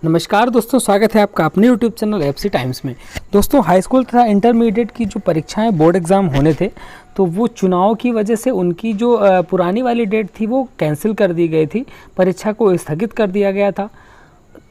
नमस्कार दोस्तों, स्वागत है आपका अपने YouTube चैनल एफसी टाइम्स में। दोस्तों, हाई स्कूल तथा इंटरमीडिएट की जो परीक्षाएं बोर्ड एग्ज़ाम होने थे, तो वो चुनाव की वजह से उनकी जो पुरानी वाली डेट थी वो कैंसिल कर दी गई थी, परीक्षा को स्थगित कर दिया गया था।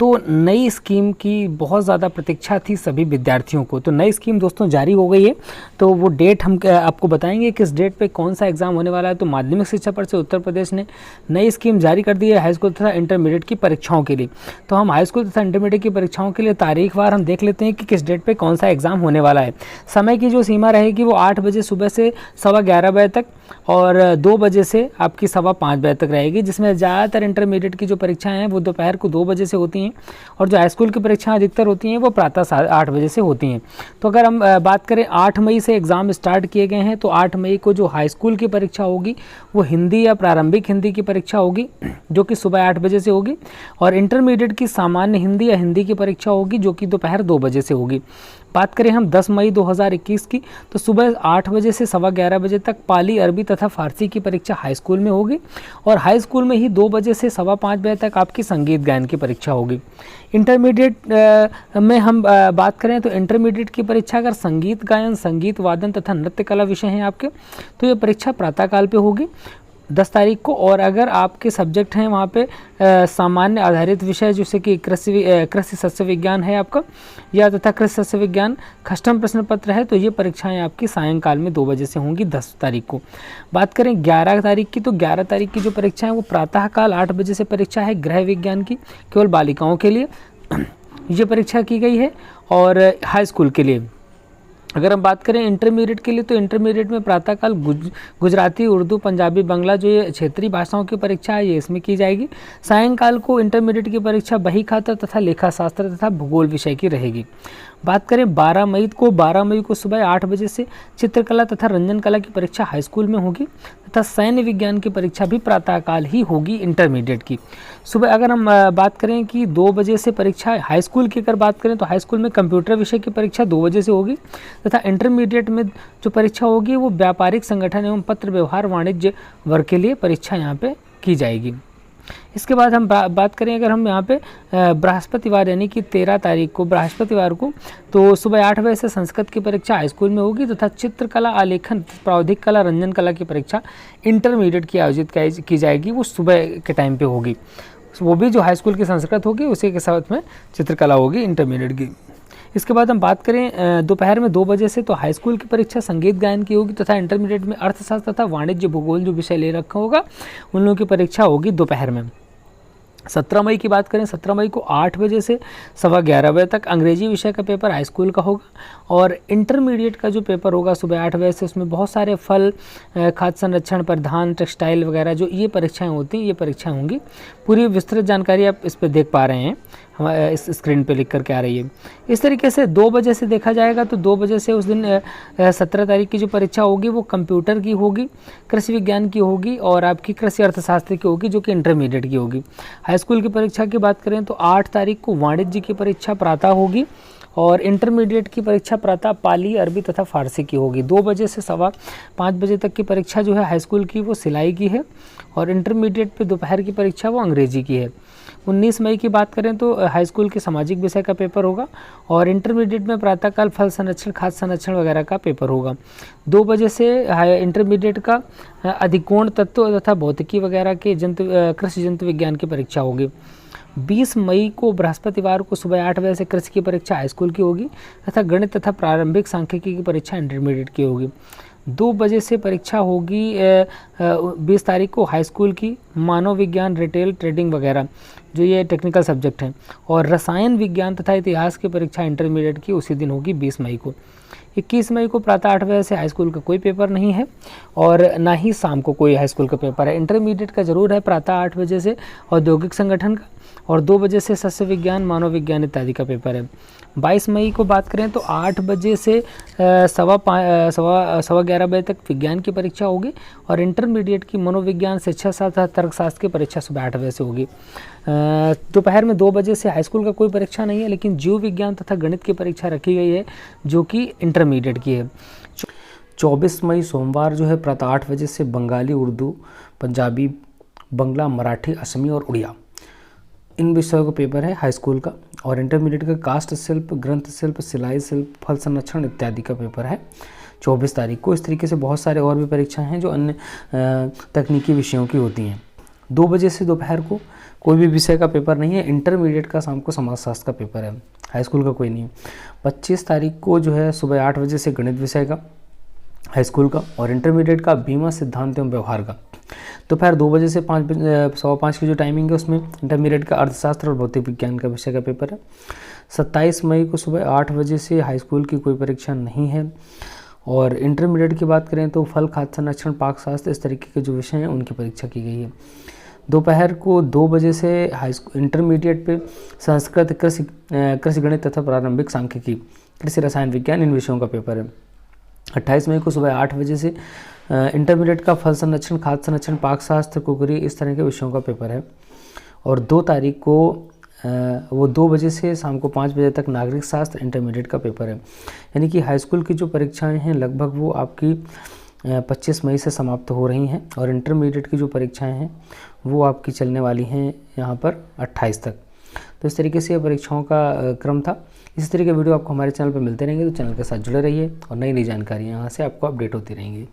तो नई स्कीम की बहुत ज़्यादा प्रतीक्षा थी सभी विद्यार्थियों को। तो नई स्कीम दोस्तों जारी हो गई है। तो वो डेट हम आपको बताएंगे किस डेट पे कौन सा एग्ज़ाम होने वाला है। तो माध्यमिक शिक्षा परिषद उत्तर प्रदेश ने नई स्कीम जारी कर दी है हाई स्कूल तथा इंटरमीडिएट की परीक्षाओं के लिए। तो हम हाई स्कूल तथा इंटरमीडिएट की परीक्षाओं के लिए तारीखवार हम देख लेते हैं कि किस डेट पर कौन सा एग्ज़ाम होने वाला है। समय की जो सीमा रहेगी वो 8 बजे सुबह से 11:15 बजे तक और 2 बजे से आपकी 5:15 बजे तक रहेगी, जिसमें ज़्यादातर इंटरमीडिएट की जो परीक्षाएं हैं वो दोपहर को 2 बजे से होती हैं और जो हाई स्कूल की परीक्षाएं अधिकतर होती हैं वो प्रातः 8 बजे से होती हैं। तो अगर हम बात करें 8 मई से एग्ज़ाम स्टार्ट किए गए हैं, तो 8 मई को जो हाई स्कूल की परीक्षा होगी वो हिंदी या प्रारंभिक हिंदी की परीक्षा होगी जो कि सुबह 8 बजे से होगी, और इंटरमीडिएट की सामान्य हिंदी या हिंदी की परीक्षा होगी जो कि दोपहर 2 बजे से होगी। बात करें हम 10 मई 2021 की, तो सुबह 8 बजे से 11:15 बजे तक पाली, अरबी तथा फारसी की परीक्षा हाई स्कूल में होगी और हाई स्कूल में ही 2 बजे से 5:15 बजे तक आपकी संगीत गायन की परीक्षा होगी। इंटरमीडिएट में हम बात करें तो इंटरमीडिएट की परीक्षा अगर संगीत गायन, संगीत वादन तथा नृत्य कला विषय हैं आपके, तो ये परीक्षा प्रातःकाल पे होगी 10 तारीख को। और अगर आपके सब्जेक्ट हैं वहाँ पे सामान्य आधारित विषय जैसे कि कृषि सस्य विज्ञान है आपका, या तथा कृषि सस्य विज्ञान खष्टम प्रश्न पत्र है, तो ये परीक्षाएं आपकी सायंकाल में 2 बजे से होंगी 10 तारीख को। बात करें 11 तारीख की, तो 11 तारीख की जो परीक्षा है वो प्रातःकाल 8 बजे से परीक्षा है गृह विज्ञान की, केवल बालिकाओं के लिए ये परीक्षा की गई है। और हाई स्कूल के लिए अगर हम बात करें इंटरमीडिएट के लिए, तो इंटरमीडिएट में प्रातःकाल गुजराती, उर्दू, पंजाबी, बांग्ला जो ये क्षेत्रीय भाषाओं की परीक्षा है ये इसमें की जाएगी। सायंकाल को इंटरमीडिएट की परीक्षा बही खाता तथा लेखाशास्त्र तथा भूगोल विषय की रहेगी। बात करें 12 मई को सुबह 8 बजे से चित्रकला तथा रंजन कला की परीक्षा हाई स्कूल में होगी तथा सैन्य विज्ञान की परीक्षा भी प्रातःकाल ही होगी इंटरमीडिएट की। सुबह अगर हम बात करें कि 2 बजे से परीक्षा हाई स्कूल की अगर बात करें, तो हाई स्कूल में कंप्यूटर विषय की परीक्षा 2 बजे से होगी तथा इंटरमीडिएट में जो परीक्षा होगी वो व्यापारिक संगठन एवं पत्र व्यवहार वाणिज्य वर्ग के लिए परीक्षा यहाँ पे की जाएगी। इसके बाद हम बात करें अगर हम यहाँ पे बृहस्पतिवार यानी कि 13 तारीख को बृहस्पतिवार को, तो सुबह 8 बजे से संस्कृत की परीक्षा हाई स्कूल में होगी तथा चित्रकला, आलेखन, प्रावधिक कला, रंजन कला की परीक्षा इंटरमीडिएट की आयोजित की जाएगी, वो सुबह के टाइम पे होगी। वो भी जो हाई स्कूल की संस्कृत होगी उसी के साथ में चित्रकला होगी इंटरमीडिएट की। इसके बाद हम बात करें दोपहर में 2 बजे से, तो हाई स्कूल की परीक्षा संगीत गायन की होगी तथा इंटरमीडिएट में अर्थशास्त्र तथा वाणिज्य भूगोल जो विषय ले रखा होगा उन लोगों की परीक्षा होगी दोपहर में। 17 मई की बात करें, 17 मई को 8 बजे से 11:15 बजे तक अंग्रेजी विषय का पेपर हाई स्कूल का होगा और इंटरमीडिएट का जो पेपर होगा सुबह 8 बजे से, उसमें बहुत सारे फल, खाद्य संरक्षण, परिधान, टेक्सटाइल वगैरह जो ये परीक्षाएं होती हैं ये परीक्षाएं होंगी। पूरी विस्तृत जानकारी आप इस पर देख पा रहे हैं, हमारे इस स्क्रीन पे लिख करके आ रही है। इस तरीके से 2 बजे से देखा जाएगा तो 2 बजे से उस दिन 17 तारीख की जो परीक्षा होगी वो कंप्यूटर की होगी, कृषि विज्ञान की होगी और आपकी कृषि अर्थशास्त्र की होगी जो कि इंटरमीडिएट की होगी। हाई स्कूल की परीक्षा की बात करें तो 8 तारीख को वाणिज्य की परीक्षा प्रातः होगी और इंटरमीडिएट की परीक्षा प्रातः पाली, अरबी तथा फारसी की होगी। 2 बजे से 5:15 बजे तक की परीक्षा जो है हाई स्कूल की वो सिलाई की है और इंटरमीडिएट पे दोपहर की परीक्षा वो अंग्रेजी की है। 19 मई की बात करें तो हाई स्कूल के सामाजिक विषय का पेपर होगा और इंटरमीडिएट में प्रातःकाल फल संरक्षण, खाद्य संरक्षण वगैरह का पेपर होगा। 2 बजे से इंटरमीडिएट का अधिकोण तत्व तथा भौतिकी वगैरह के कृषि जंतु विज्ञान की परीक्षा होगी। 20 मई को बृहस्पतिवार को सुबह 8 बजे से कृषि की परीक्षा हाई स्कूल की होगी तथा गणित तथा प्रारंभिक सांख्यिकी की परीक्षा इंटरमीडिएट की होगी। 2 बजे से परीक्षा होगी 20 तारीख को हाई स्कूल की मानव विज्ञान, रिटेल, ट्रेडिंग वगैरह जो ये टेक्निकल सब्जेक्ट हैं, और रसायन विज्ञान तथा इतिहास की परीक्षा इंटरमीडिएट की उसी दिन होगी 20 मई को। 21 मई को प्रातः 8 बजे से हाई स्कूल का कोई पेपर नहीं है और ना ही शाम को कोई हाई स्कूल का पेपर है। इंटरमीडिएट का जरूर है प्रातः 8 बजे से औद्योगिक संगठन का और 2 बजे से सस्य विज्ञान, मानव विज्ञान इत्यादि का पेपर है। 22 मई को बात करें तो 8 बजे से 11:15 बजे तक विज्ञान की परीक्षा होगी और इंटरमीडिएट की मनोविज्ञान, शिक्षा शास्त्र, तर्कशास्त्र की परीक्षा सुबह 8 बजे से होगी। दोपहर में 2 बजे से हाई स्कूल का कोई परीक्षा नहीं है, लेकिन जीव विज्ञान तथा गणित की परीक्षा रखी गई है जो कि इंटरमीडिएट की है। 24 मई सोमवार जो है प्रातः 8 बजे से बंगाली, उर्दू, पंजाबी, बंगला, मराठी, असमी और उड़िया इन विषयों का पेपर है हाई स्कूल का। और इंटरमीडिएट का कास्ट शिल्प, ग्रंथ शिल्प, सिलाई शिल्प, फल संरक्षण इत्यादि का पेपर है 24 तारीख को। इस तरीके से बहुत सारे और भी परीक्षाएं हैं जो अन्य तकनीकी विषयों की होती हैं। 2 बजे से दोपहर को कोई भी विषय का पेपर नहीं है। इंटरमीडिएट का शाम को समाजशास्त्र का पेपर है, हाई स्कूल का कोई नहीं है। 25 तारीख को जो है सुबह 8 बजे से गणित विषय का हाई स्कूल का, और इंटरमीडिएट का बीमा सिद्धांत एवं व्यवहार का। दोपहर 2 बजे से 5 की जो टाइमिंग है उसमें इंटरमीडिएट का अर्थशास्त्र और भौतिक विज्ञान का विषय का पेपर है। 27 मई को सुबह 8 बजे से हाई स्कूल की कोई परीक्षा नहीं है। और इंटरमीडिएट की बात करें तो फल, खाद्य संरक्षण, पाक शास्त्र, इस तरीके के जो विषय हैं उनकी परीक्षा की गई है। दोपहर को 2 बजे से हाई स्कूल इंटरमीडिएट पे संस्कृत, कृषि गणित तथा प्रारंभिक सांख्यिकी, कृषि रसायन विज्ञान, इन विषयों का पेपर है। 28 मई को सुबह 8 बजे से इंटरमीडिएट का फल संरक्षण, खाद्य संरक्षण, पाक शास्त्र, कुकरी, इस तरह के विषयों का पेपर है। और 2 तारीख को वो 2 बजे से शाम को 5 बजे तक नागरिक शास्त्र इंटरमीडिएट का पेपर है। यानी कि हाई स्कूल की जो परीक्षाएं हैं लगभग वो आपकी 25 मई से समाप्त हो रही हैं, और इंटरमीडिएट की जो परीक्षाएं हैं वो आपकी चलने वाली हैं यहाँ पर 28 तक। तो इस तरीके से परीक्षाओं का क्रम था। इसी तरह के वीडियो आपको हमारे चैनल पर मिलते रहेंगे, तो चैनल के साथ जुड़े रहिए और नई नई जानकारी यहाँ से आपको अपडेट होती रहेंगी।